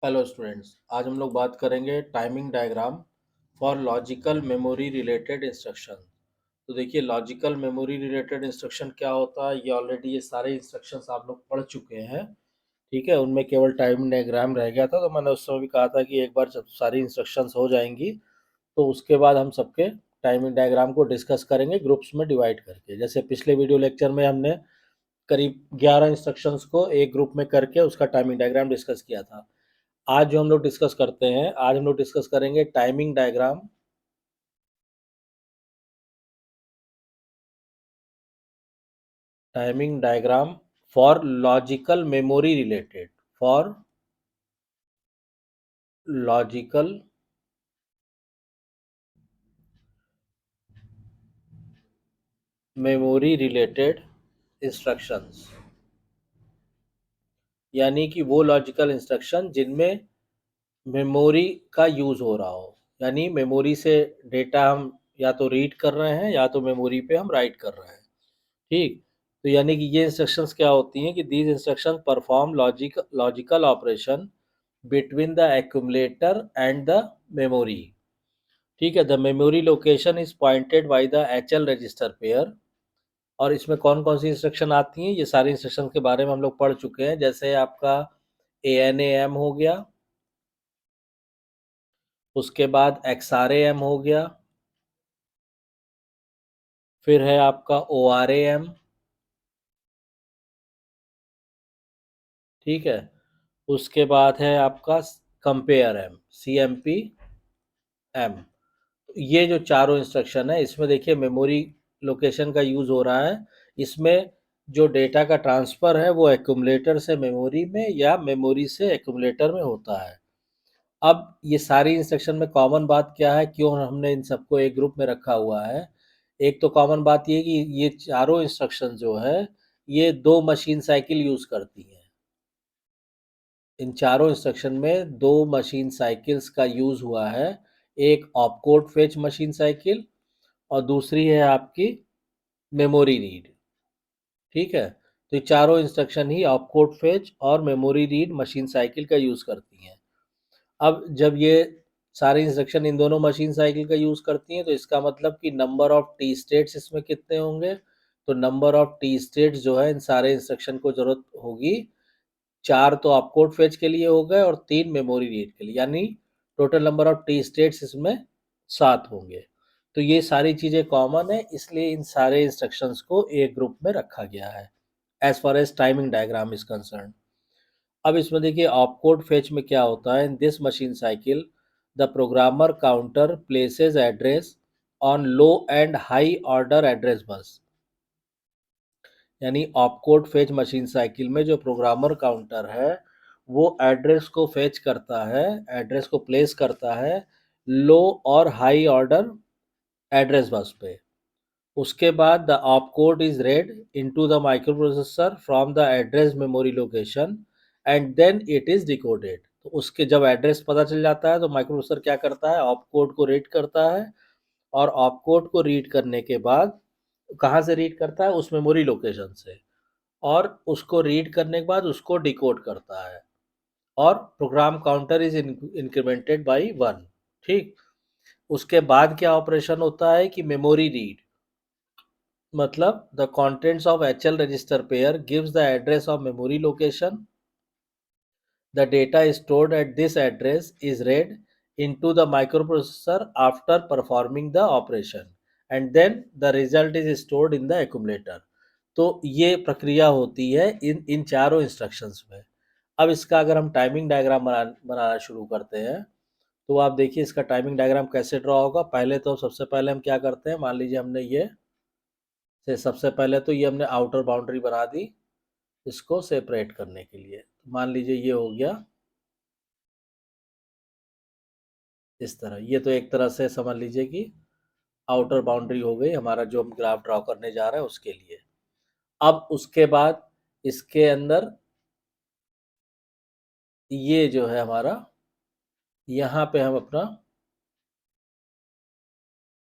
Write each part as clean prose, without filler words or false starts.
Hello students, आज हम लोग बात करेंगे timing diagram for logical memory related instruction. तो देखिए, लॉजिकल मेमोरी रिलेटेड इंस्ट्रक्शन क्या होता है, ये ऑलरेडी ये सारे इंस्ट्रक्शंस आप लोग पढ़ चुके हैं। ठीक है, उनमें केवल टाइमिंग डायग्राम रह गया था। तो मैंने उस समय भी कहा था कि एक बार जब सारी इंस्ट्रक्शंस हो जाएंगी तो उसके बाद हम सबके टाइमिंग डायग्राम को डिस्कस करेंगे ग्रुप्स में डिवाइड करके। जैसे पिछले वीडियो लेक्चर में हमने करीब 11 इंस्ट्रक्शंस को एक ग्रुप में करके उसका टाइमिंग डायग्राम डिस्कस किया था। आज जो हम लोग डिस्कस करते हैं, आज हम लोग डिस्कस करेंगे timing diagram for logical memory related, for logical memory related instructions. यानी कि वो लॉजिकल इंस्ट्रक्शन जिनमें मेमोरी का यूज हो रहा हो, यानी मेमोरी से डेटा हम या तो रीड कर रहे हैं या तो मेमोरी पे हम राइट कर रहे हैं। ठीक। तो यानी कि ये इंस्ट्रक्शंस क्या होती हैं कि these instructions perform logical operation between the accumulator and the memory. ठीक है, the memory location is pointed by the HL register pair. और इसमें कौन कौन सी इंस्ट्रक्शन आती हैं, ये सारी इंस्ट्रक्शन के बारे में हम लोग पढ़ चुके हैं। जैसे आपका ANAM हो गया, उसके बाद XRAM हो गया, फिर है आपका ORAM। ठीक है, उसके बाद है आपका कंपेयर एम, CMP-M। ये जो चारों इंस्ट्रक्शन है, इसमें देखिए मेमोरी लोकेशन का यूज हो रहा है। इसमें जो डेटा का ट्रांसफर है वो एक्यूमुलेटर से मेमोरी में या मेमोरी से एक्यूमुलेटर में होता है। अब ये सारी इंस्ट्रक्शन में कॉमन बात क्या है, क्यों हमने इन सबको एक ग्रुप में रखा हुआ है? एक तो कॉमन बात ये कि ये चारों इंस्ट्रक्शन जो है ये 2 मशीन साइकिल यूज करती हैं। इन चारों इंस्ट्रक्शन में 2 मशीन साइकिल्स का यूज हुआ है। एक ऑपकोड फेच मशीन साइकिल और दूसरी है आपकी मेमोरी रीड। ठीक है, तो ये चारों इंस्ट्रक्शन ही ऑपकोड फेच और मेमोरी रीड मशीन साइकिल का यूज करती हैं। अब जब ये सारे इंस्ट्रक्शन इन दोनों मशीन साइकिल का यूज करती हैं तो इसका मतलब कि नंबर ऑफ टी स्टेट्स इसमें कितने होंगे? तो नंबर ऑफ टी स्टेट्स जो है इन सारे इंस्ट्रक्शन को जरूरत होगी 4 तो ऑपकोड फेच के लिए हो गए और 3 मेमोरी रीड के लिए, यानी total number of T states इसमें 7 होंगे। तो ये सारी चीज़ें कॉमन है, इसलिए इन सारे इंस्ट्रक्शंस को एक ग्रुप में रखा गया है as far as timing diagram is concern. अब इसमें देखिए ऑपकोड फेच में क्या होता है, in this machine cycle the programmer counter places address on low and high order address bus. यानी ऑपकोड फेच मशीन साइकिल में जो प्रोग्रामर काउंटर है वो एड्रेस को फेच करता है, एड्रेस को प्लेस करता है लो और हाई ऑर्डर एड्रेस बस पे। उसके बाद the opcode is read into the माइक्रो प्रोसेसर from the address memory location and then it is decoded. तो उसके जब एड्रेस पता चल जाता है तो माइक्रो प्रोसेसर क्या करता है, ऑपकोड को रीड करता है। और ऑपकोड को रीड करने के बाद कहाँ से रीड करता है? उस मेमोरी लोकेशन से। और उसको रीड करने के बाद उसको डिकोड करता है और program counter is incremented by 1। ठीक। उसके बाद क्या ऑपरेशन होता है कि मेमोरी रीड, मतलब the contents of HL register pair gives the address of memory location, the data stored at this address is read into the microprocessor after performing the operation and then the result is stored in the accumulator। तो ये प्रक्रिया होती है इन इन चारों instructions में। अब इसका अगर हम टाइमिंग डायग्राम बनाना शुरू करते हैं तो आप देखिए इसका टाइमिंग डायग्राम कैसे ड्रॉ होगा। पहले तो सबसे पहले हम क्या करते हैं, मान लीजिए हमने ये से सबसे पहले तो ये हमने आउटर बाउंड्री बना दी इसको सेपरेट करने के लिए। मान लीजिए ये हो गया इस तरह। ये तो एक तरह से समझ लीजिए कि आउटर बाउंड्री हो गई हमारा, जो हम ग्राफ ड्रॉ करने जा रहे हैं उसके लिए। अब उसके बाद इसके अंदर ये जो है हमारा, यहाँ पे हम अपना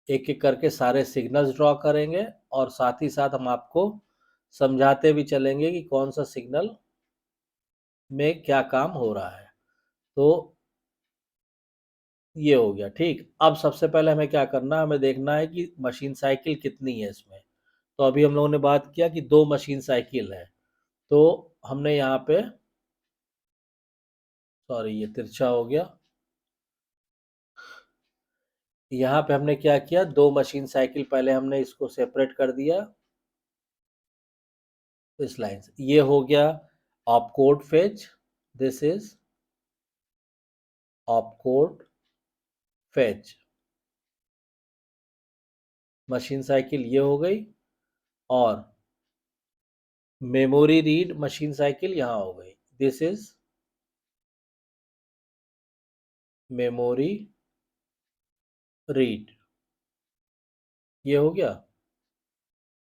एक एक करके सारे सिग्नल्स ड्रॉ करेंगे और साथ ही साथ हम आपको समझाते भी चलेंगे कि कौन सा सिग्नल में क्या काम हो रहा है। तो ये हो गया। ठीक, अब सबसे पहले हमें क्या करना है, हमें देखना है कि मशीन साइकिल कितनी है इसमें। तो अभी हम लोगों ने बात किया कि 2 मशीन साइकिल है। तो हमने यहाँ पे, सॉरी ये तिरछा हो गया, यहाँ पे हमने क्या किया, 2 मशीन साइकिल पहले हमने इसको सेपरेट कर दिया इस लाइन से। ये हो गया opcode phase, this is opcode fetch machine cycle, ये हो गई। और मेमोरी रीड मशीन साइकिल यहाँ हो गई, दिस इज मेमोरी रीड, ये हो गया।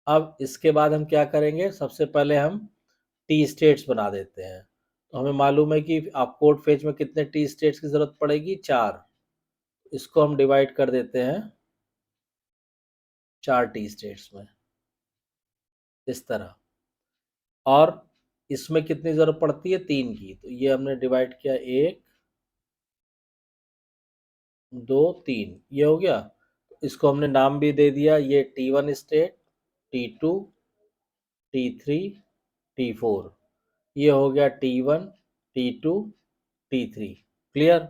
अब इसके बाद हम क्या करेंगे, सबसे पहले हम टी स्टेट्स बना देते हैं। तो हमें मालूम है कि आप कोड फेज में कितने टी स्टेट्स की जरूरत पड़ेगी, 4। इसको हम डिवाइड कर देते हैं 4 टी स्टेट्स में, इस तरह। और इसमें कितनी जरूरत पड़ती है, 3 की। तो ये हमने डिवाइड किया, 1 2 3, ये हो गया। इसको हमने नाम भी दे दिया, ये T1 state, T2, T3, T4। ये हो गया T1, T2, T3। क्लियर।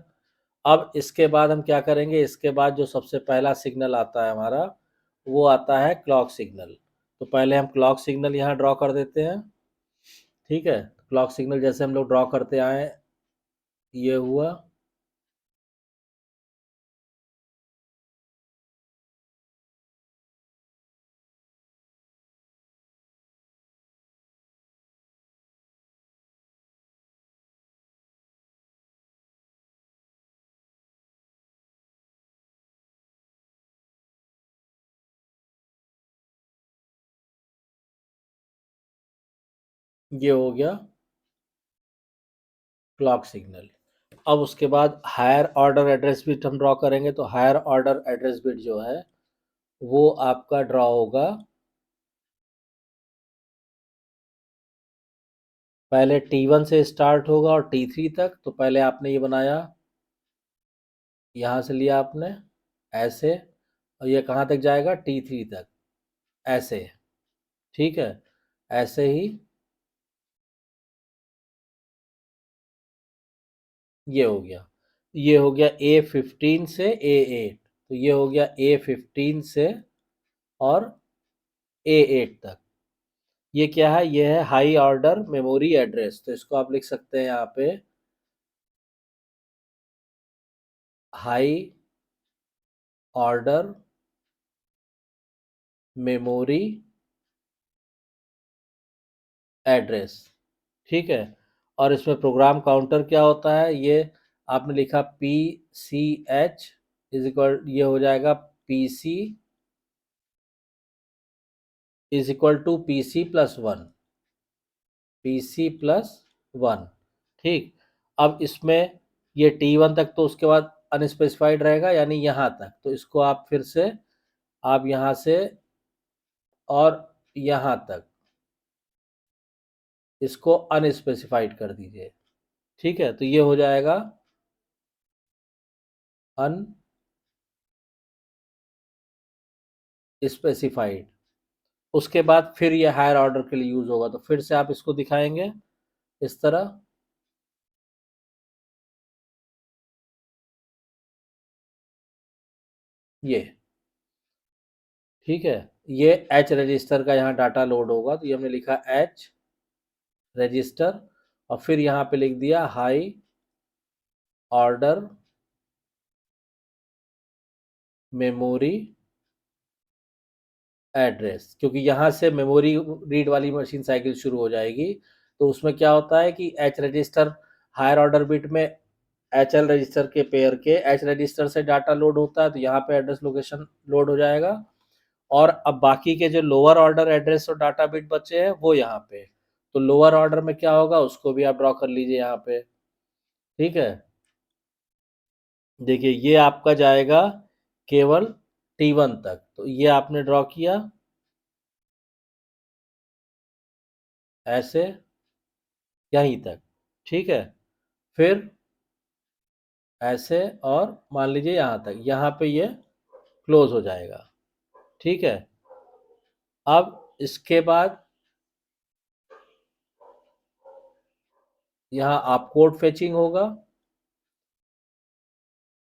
अब इसके बाद हम क्या करेंगे, इसके बाद जो सबसे पहला सिग्नल आता है हमारा, वो आता है क्लॉक सिग्नल। तो पहले हम क्लॉक सिग्नल यहाँ ड्रॉ कर देते हैं। ठीक है, क्लॉक सिग्नल जैसे हम लोग ड्रॉ करते आए, ये हुआ। ये हो गया क्लॉक सिग्नल। अब उसके बाद हायर ऑर्डर एड्रेस बिट हम ड्रॉ करेंगे। तो हायर ऑर्डर एड्रेस बिट जो है वो आपका ड्रॉ होगा, पहले T1 से स्टार्ट होगा और T3 तक। तो पहले आपने ये बनाया, यहाँ से लिया आपने ऐसे, और ये कहाँ तक जाएगा, T3 तक, ऐसे। ठीक है, ऐसे ही ये हो गया। ये हो गया A15 से A8। तो ये हो गया A15 से और A8 तक। ये क्या है, ये है हाई ऑर्डर मेमोरी एड्रेस। तो इसको आप लिख सकते हैं यहाँ पे, हाई ऑर्डर मेमोरी एड्रेस। ठीक है, और इसमें प्रोग्राम काउंटर क्या होता है, ये आपने लिखा PCH इज इक्वल, ये हो जाएगा PC is equal to PC+1, PC+1। ठीक, अब इसमें ये T1 तक, तो उसके बाद अनस्पेसिफाइड रहेगा, यानी यहाँ तक। तो इसको आप फिर से, आप यहाँ से और यहाँ तक इसको अनस्पेसिफाइड कर दीजिए। ठीक है, तो ये हो जाएगा अनस्पेसिफाइड। उसके बाद फिर ये हायर ऑर्डर के लिए यूज होगा। तो फिर से आप इसको दिखाएंगे इस तरह, ये। ठीक है, ये एच रजिस्टर का यहाँ डाटा लोड होगा। तो ये हमने लिखा एच रजिस्टर, और फिर यहाँ पे लिख दिया हाई ऑर्डर मेमोरी एड्रेस, क्योंकि यहाँ से मेमोरी रीड वाली मशीन साइकिल शुरू हो जाएगी। तो उसमें क्या होता है कि H register, higher order bit में HL रजिस्टर के पेयर के एच रजिस्टर से डाटा लोड होता है। तो यहाँ पे एड्रेस लोकेशन लोड हो जाएगा। और अब बाकी के जो लोअर ऑर्डर एड्रेस और डाटा बिट बचे हैं वो यहाँ पे। तो लोअर ऑर्डर में क्या होगा, उसको भी आप ड्रॉ कर लीजिए यहाँ पे। ठीक है, देखिए ये आपका जाएगा केवल T1 तक। तो ये आपने ड्रॉ किया ऐसे, यहीं तक। ठीक है, फिर ऐसे, और मान लीजिए यहाँ तक, यहाँ पे ये क्लोज हो जाएगा। ठीक है, अब इसके बाद यहाँ आप कोड फेचिंग होगा,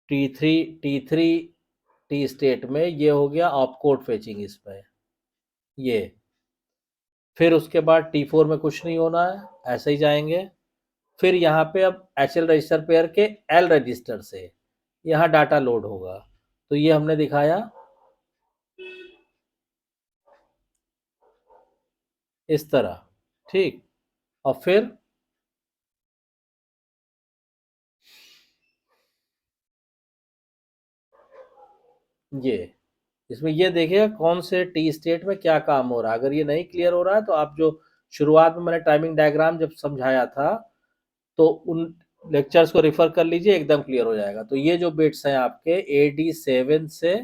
T3 T3 टी स्टेट में ये हो गया ऑप कोड फेचिंग इसमें, ये। फिर उसके बाद T4 में कुछ नहीं होना है, ऐसे ही जाएंगे। फिर यहाँ पे अब HL रजिस्टर पेयर के L रजिस्टर से यहाँ डाटा लोड होगा, तो ये हमने दिखाया इस तरह। ठीक, और फिर ये इसमें ये देखिएगा कौन से टी स्टेट में क्या काम हो रहा है। अगर ये नहीं क्लियर हो रहा है तो आप जो शुरुआत में मैंने टाइमिंग डायग्राम जब समझाया था तो उन लेक्चर्स को रिफर कर लीजिए, एकदम क्लियर हो जाएगा। तो ये जो बिट्स हैं आपके AD7 से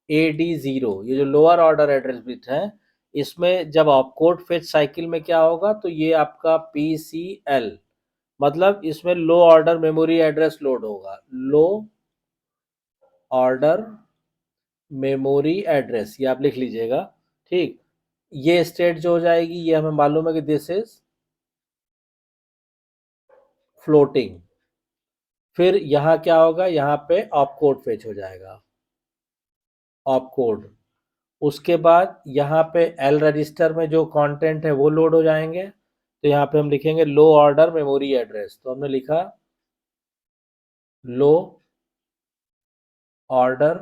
AD0, ये जो लोअर ऑर्डर एड्रेस बिट है, इसमें जब आप कोड फेच साइकिल में क्या होगा, तो ये आपका PCL, मतलब इसमें लो ऑर्डर मेमोरी एड्रेस लोड होगा। लो ऑर्डर मेमोरी एड्रेस, ये आप लिख लीजिएगा। ठीक, ये स्टेट जो हो जाएगी, ये हमें मालूम है कि दिस इज फ्लोटिंग। फिर यहाँ क्या होगा, यहाँ पे ऑप कोड फेच हो जाएगा, ऑप कोड। उसके बाद यहाँ पे L रजिस्टर में जो कंटेंट है वो लोड हो जाएंगे, तो यहाँ पे हम लिखेंगे लो ऑर्डर मेमोरी एड्रेस, तो हमने लिखा लो ऑर्डर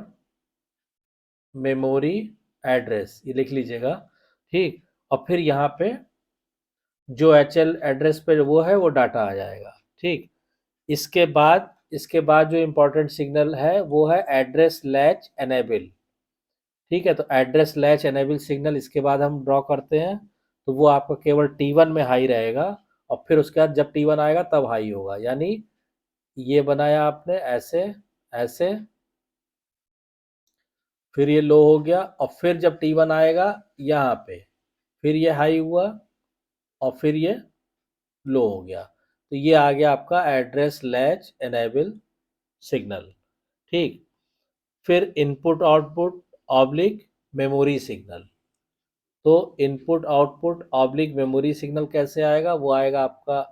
मेमोरी एड्रेस, ये लिख लीजिएगा। ठीक, और फिर यहाँ पे जो HL एड्रेस पे वो है वो डाटा आ जाएगा। ठीक, इसके बाद जो इम्पोर्टेंट सिग्नल है वो है एड्रेस लैच एनेबल। ठीक है, तो एड्रेस लैच एनेबल सिग्नल इसके बाद हम ड्रॉ करते हैं, तो वो आपका केवल T1 में हाई रहेगा, और फिर उसके बाद जब T1 आएगा तब हाई होगा। यानी ये बनाया आपने ऐसे, ऐसे, फिर ये लो हो गया, और फिर जब T1 आएगा यहाँ पे, फिर ये हाई हुआ, और फिर ये लो हो गया। तो ये आ गया आपका एड्रेस लैच एनेबल सिग्नल। ठीक, फिर input output oblique memory signal. तो input output oblique memory signal कैसे आएगा, वो आएगा आपका,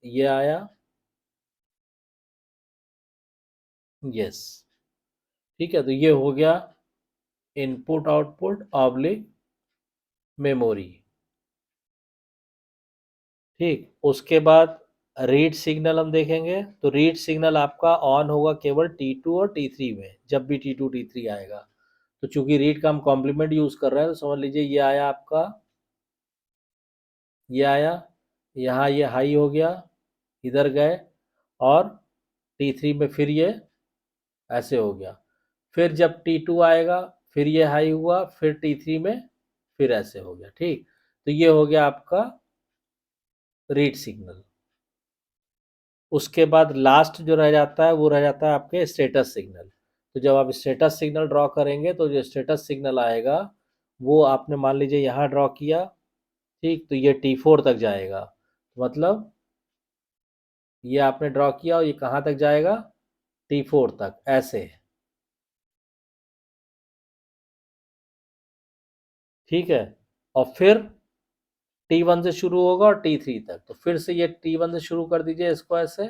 ये आया, यस। ठीक है, तो ये हो गया इनपुट आउटपुट ऑब्लिक मेमोरी। ठीक, उसके बाद रीड सिग्नल हम देखेंगे, तो रीड सिग्नल आपका ऑन होगा केवल T2 और T3 में, जब भी T2 T3 आएगा। तो चूंकि रीड का हम कॉम्प्लीमेंट यूज कर रहे हैं, तो समझ लीजिए ये आया आपका, ये आया, यहाँ ये हाई हो गया, इधर गए, और T3 में फिर ये ऐसे हो गया। फिर जब T2 आएगा, फिर ये हाई हुआ, फिर T3 में फिर ऐसे हो गया। ठीक, तो ये हो गया आपका रीड सिग्नल। उसके बाद लास्ट जो रह जाता है वो रह जाता है आपके स्टेटस सिग्नल। तो जब आप स्टेटस सिग्नल ड्रॉ करेंगे, तो जो स्टेटस सिग्नल आएगा वो आपने मान लीजिए यहाँ ड्रॉ किया। ठीक, तो ये T4 तक जाएगा, मतलब ये आपने ड्रॉ किया और ये कहाँ तक जाएगा, T4 तक, ऐसे। ठीक है, और फिर T1 से शुरू होगा और T3 तक, तो फिर से ये T1 से शुरू कर दीजिए इसको ऐसे,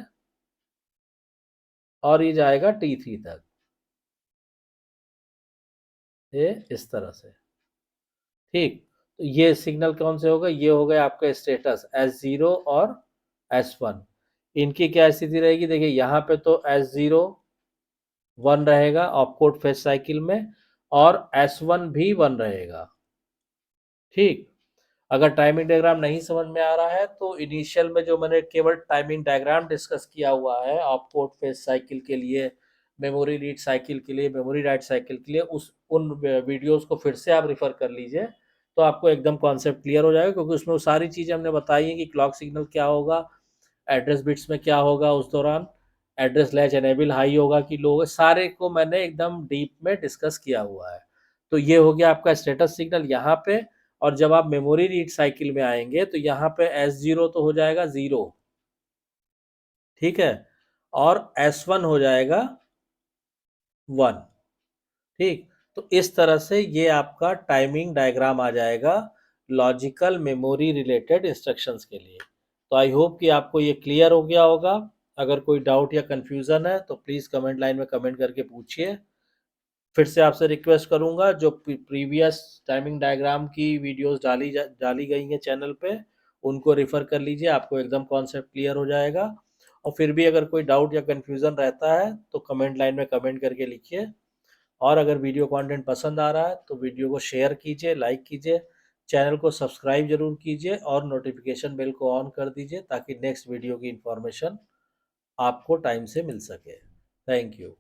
और ये जाएगा T3 तक, ये इस तरह से। ठीक, तो ये सिग्नल कौन से होगा, ये हो गए आपका स्टेटस S0 और S1। इनकी क्या स्थिति रहेगी, देखिए यहाँ पे तो S0 1 रहेगा ऑपकोड फेच साइकिल में, और S1 भी 1 रहेगा। ठीक, अगर टाइमिंग डायग्राम नहीं समझ में आ रहा है तो इनिशियल में जो मैंने केवल टाइमिंग डायग्राम डिस्कस किया हुआ है ऑपकोड फेच साइकिल के लिए, मेमोरी रीड साइकिल के लिए, मेमोरी राइट साइकिल के लिए, उस उन वीडियोस को फिर से आप रिफर कर लीजिए, तो आपको एकदम कॉन्सेप्ट क्लियर हो जाएगा। क्योंकि उसमें वो सारी चीज़ें हमने बताई हैं कि क्लॉक सिग्नल क्या होगा, एड्रेस बिट्स में क्या होगा उस दौरान, एड्रेस लैच एनेबल हाई होगा कि लो होगा, सारे को मैंने एकदम डीप में डिस्कस किया हुआ है। तो ये हो गया आपका स्टेटस सिग्नल यहाँ पे। और जब आप मेमोरी रीड साइकिल में आएंगे तो यहाँ पे S0 तो हो जाएगा 0। ठीक है, और S1 हो जाएगा 1। ठीक, तो इस तरह से ये आपका टाइमिंग डायग्राम आ जाएगा लॉजिकल मेमोरी रिलेटेड इंस्ट्रक्शंस के लिए। तो आई होप कि आपको ये क्लियर हो गया होगा। अगर कोई डाउट या कंफ्यूजन है तो प्लीज़ कमेंट लाइन में कमेंट करके पूछिए। फिर से आपसे रिक्वेस्ट करूंगा, जो प्रीवियस टाइमिंग डायग्राम की वीडियोस डाली गई हैं चैनल पे, उनको रिफ़र कर लीजिए, आपको एकदम कॉन्सेप्ट क्लियर हो जाएगा। और फिर भी अगर कोई डाउट या कन्फ्यूज़न रहता है तो कमेंट लाइन में कमेंट करके लिखिए। और अगर वीडियो कंटेंट पसंद आ रहा है तो वीडियो को शेयर कीजिए, लाइक कीजिए, चैनल को सब्सक्राइब जरूर कीजिए और नोटिफिकेशन बेल को ऑन कर दीजिए ताकि नेक्स्ट वीडियो की इंफॉर्मेशन आपको टाइम से मिल सके। Thank you.